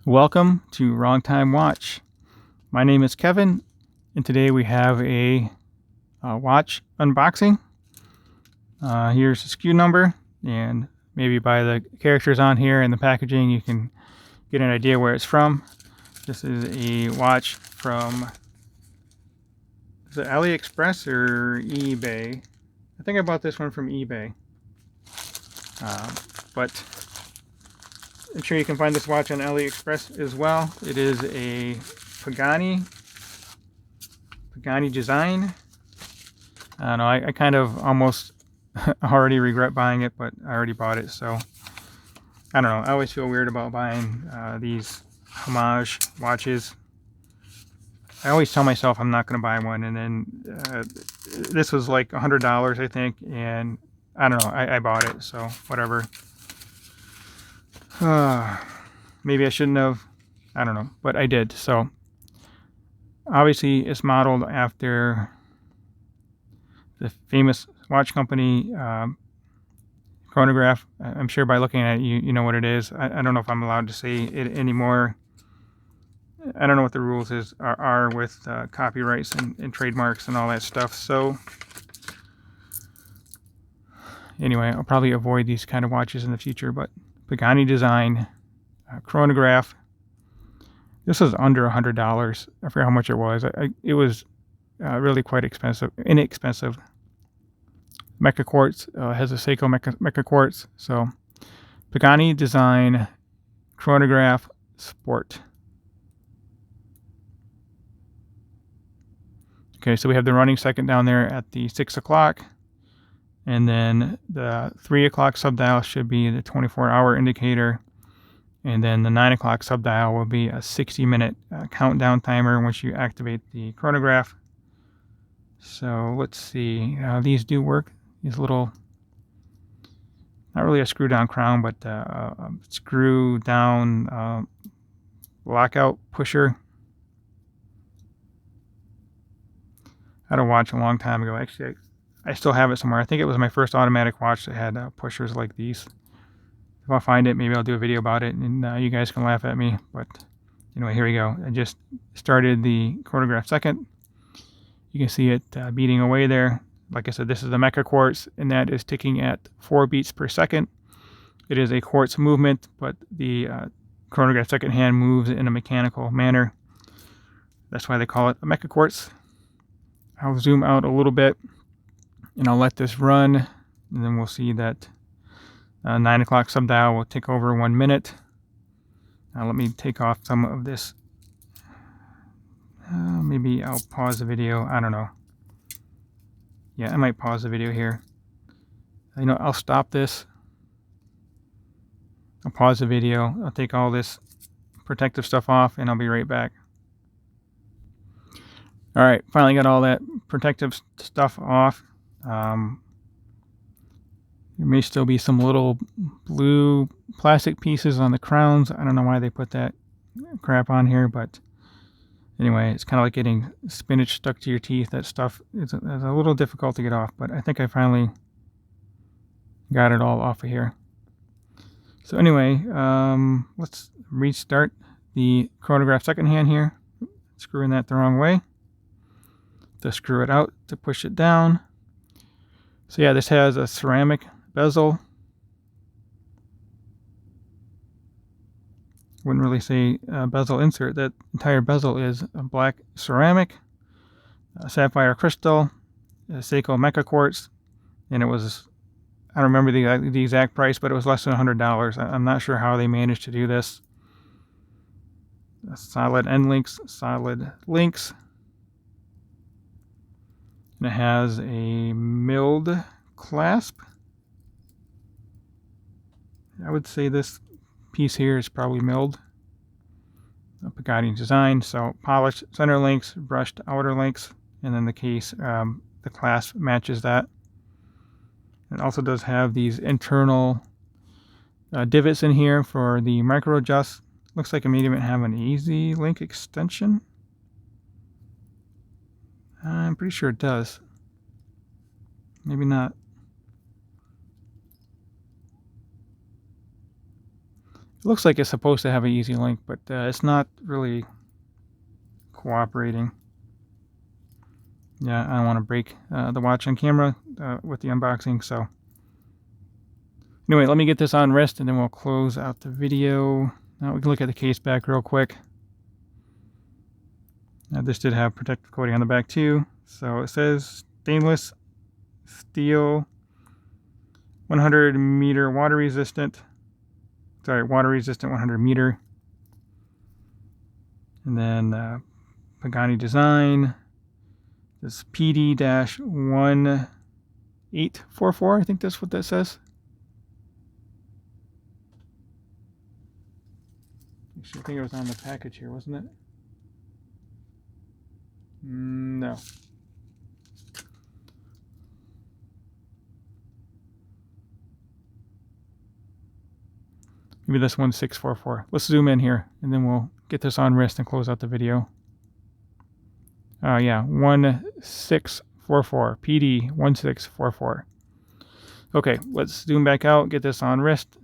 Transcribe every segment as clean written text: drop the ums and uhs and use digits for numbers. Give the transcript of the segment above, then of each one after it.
Welcome to Wrong Time Watch. My name is Kevin, and today we have a watch unboxing. Here's the SKU number, and maybe by the characters on here and the packaging, you can get an idea where it's from. This is a watch from, is it AliExpress or eBay? I think I bought this one from eBay. But I'm sure you can find this watch on AliExpress as well. It is a Pagani design. I don't know, I kind of almost already regret buying it, but I already bought it, so I don't know. I always feel weird about buying these homage watches. I always tell myself I'm not going to buy one, and then this was like $100, I think, and I don't know, I bought it, so whatever. Maybe I shouldn't have, I don't know, but I did. So obviously it's modeled after the famous watch company Chronograph. I'm sure by looking at it you know what it is. I don't know if I'm allowed to say it anymore. I don't know what the rules are with copyrights and trademarks and all that stuff. So anyway, I'll probably avoid these kind of watches in the future, but Pagani design, Chronograph. This was under $100. I forget how much it was. It was really quite inexpensive. Mecha quartz, has a Seiko mecha quartz. So Pagani design, Chronograph Sport. Okay, so we have the running second down there at the 6 o'clock. And then the 3 o'clock subdial should be the 24-hour indicator. And then the 9 o'clock subdial will be a 60-minute countdown timer once you activate the chronograph. So let's see. These do work. These little, not really a screw down crown, but a screw down lockout pusher. I had a watch a long time ago. Actually, I still have it somewhere. I think it was my first automatic watch that had pushers like these. If I find it, maybe I'll do a video about it, and you guys can laugh at me. But anyway, here we go. I just started the chronograph second. You can see it beating away there. Like I said, this is the mecha quartz, and that is ticking at 4 beats per second. It is a quartz movement, but the chronograph second hand moves in a mechanical manner. That's why they call it a mecha quartz. I'll zoom out a little bit, and I'll let this run, and then we'll see that 9 o'clock subdial will tick over 1 minute. Now let me take off some of this. Maybe I'll pause the video. I don't know. Yeah, I might pause the video here. You know, I'll stop this. I'll pause the video. I'll take all this protective stuff off, and I'll be right back. All right, finally got all that protective stuff off. There may still be some little blue plastic pieces on the crowns. I don't know why they put that crap on here, but anyway, it's kind of like getting spinach stuck to your teeth. That stuff is a little difficult to get off, but I think I finally got it all off of here. So anyway, let's restart the chronograph second hand here. Screwing that the wrong way. To screw it out to push it down. So yeah, this has a ceramic bezel. Wouldn't really say bezel insert. That entire bezel is a black ceramic, sapphire crystal, Seiko mecha quartz, and it was, I don't remember the exact price, but it was less than $100. I'm not sure how they managed to do this. Solid end links, solid links. And it has a milled clasp. I would say this piece here is probably milled. A Pagani design. So polished center links, brushed outer links, and then the case, the clasp matches that. It also does have these internal divots in here for the micro adjust. Looks like it may even have an easy link extension. I'm pretty sure it does. Maybe not. It looks like it's supposed to have an easy link, but it's not really cooperating. Yeah, I don't want to break the watch on camera with the unboxing, so anyway, let me get this on wrist and then we'll close out the video. Now we can look at the case back real quick. Now this did have protective coating on the back too. So it says stainless steel, 100 meter water resistant. Sorry, water resistant 100 meter. And then Pagani design. This PD-1644, I think that's what that says. Actually, I think it was on the package here, wasn't it? No. Maybe this one's 644. Let's zoom in here, and then we'll get this on wrist and close out the video. Yeah, 1644, PD-1644. Okay, let's zoom back out, get this on wrist.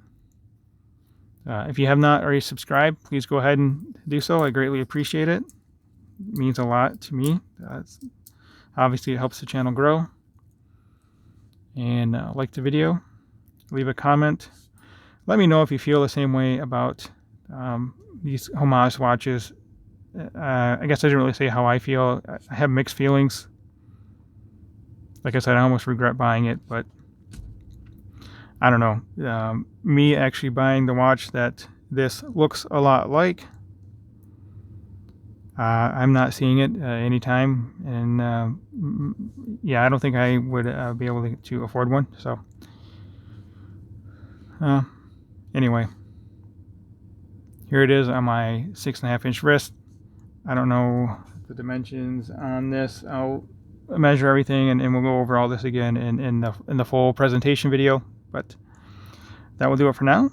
If you have not already subscribed, please go ahead and do so. I greatly appreciate it. It means a lot to me. Obviously, it helps the channel grow. And like the video, leave a comment. Let me know if you feel the same way about these homage watches. I guess I didn't really say how I feel. I have mixed feelings. Like I said, I almost regret buying it, but I don't know. Me actually buying the watch that this looks a lot like, I'm not seeing it anytime, and yeah, I don't think I would be able to afford one. So anyway, here it is on my 6.5-inch wrist. I don't know the dimensions on this. I'll measure everything, and we'll go over all this again in the full presentation video. But that will do it for now.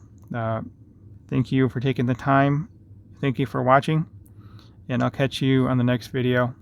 Thank you for taking the time. Thank you for watching, and I'll catch you on the next video.